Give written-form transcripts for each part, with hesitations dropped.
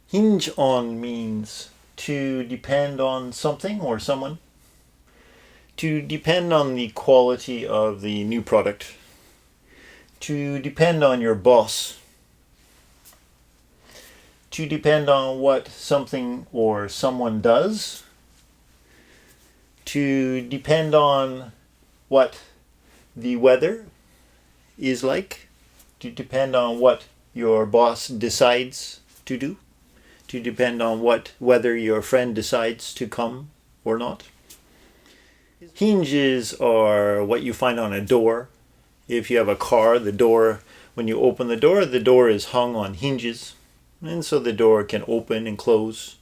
Hinge on means to depend on something or someone, to depend on the quality of the new product, to depend on your boss, to depend on what something or someone does, to depend on what the weather is like, to depend on what your boss decides to do, to depend on whether your friend decides to come or not. Hinges are what you find on a door. If you have a car, the door, when you open the door is hung on hinges. And so the door can open and close.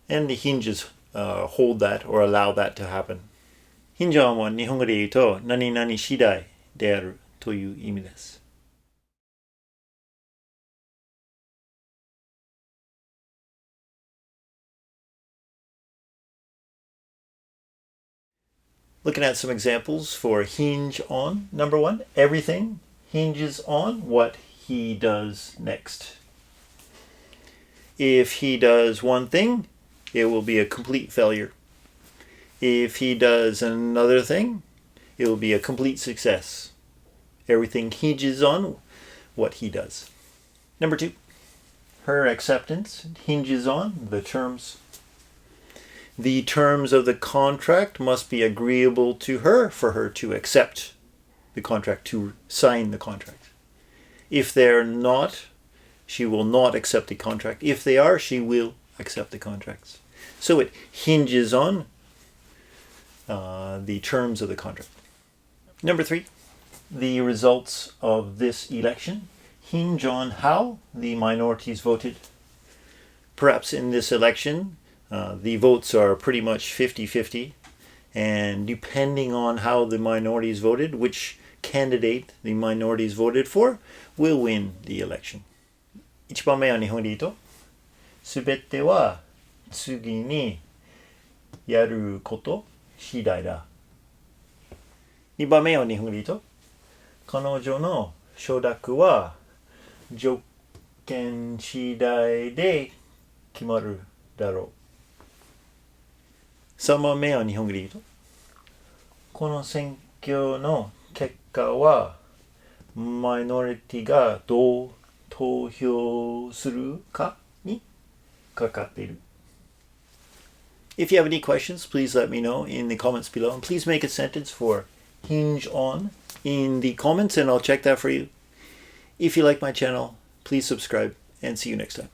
And the hinges hold that or allow that to happen. ヒンジョンは日本語で言うと何々次第であるという意味です。Looking at some examples for hinge on. Number 1, everything hinges on what he does next. If he does one thing, it will be a complete failure. If he does another thing, it will be a complete success. Everything hinges on what he does. Number 2, her acceptance hinges on the terms. The terms of the contract must be agreeable to her for her to accept the contract, to sign the contract. If they're not, she will not accept the contract. If they are, she will accept the contracts. So it hinges on the terms of the contract. Number 3, the results of this election hinge on how the minorities voted. Perhaps in this election, the votes are pretty much 50-50, and depending on how the minorities voted, which candidate the minorities voted for will win the election. 1番目は日本で言うと、すべては次にやること次第だ。2番目は日本で言うと、彼女の承諾は条件次第で決まるだろう。3番目は日本語で言うと、この選挙の結果はマイノリティがどう投票するかにかかっている。If you have any questions, please let me know in the comments below. And please make a sentence for hinge on in the comments and I'll check that for you. If you like my channel, please subscribe and see you next time.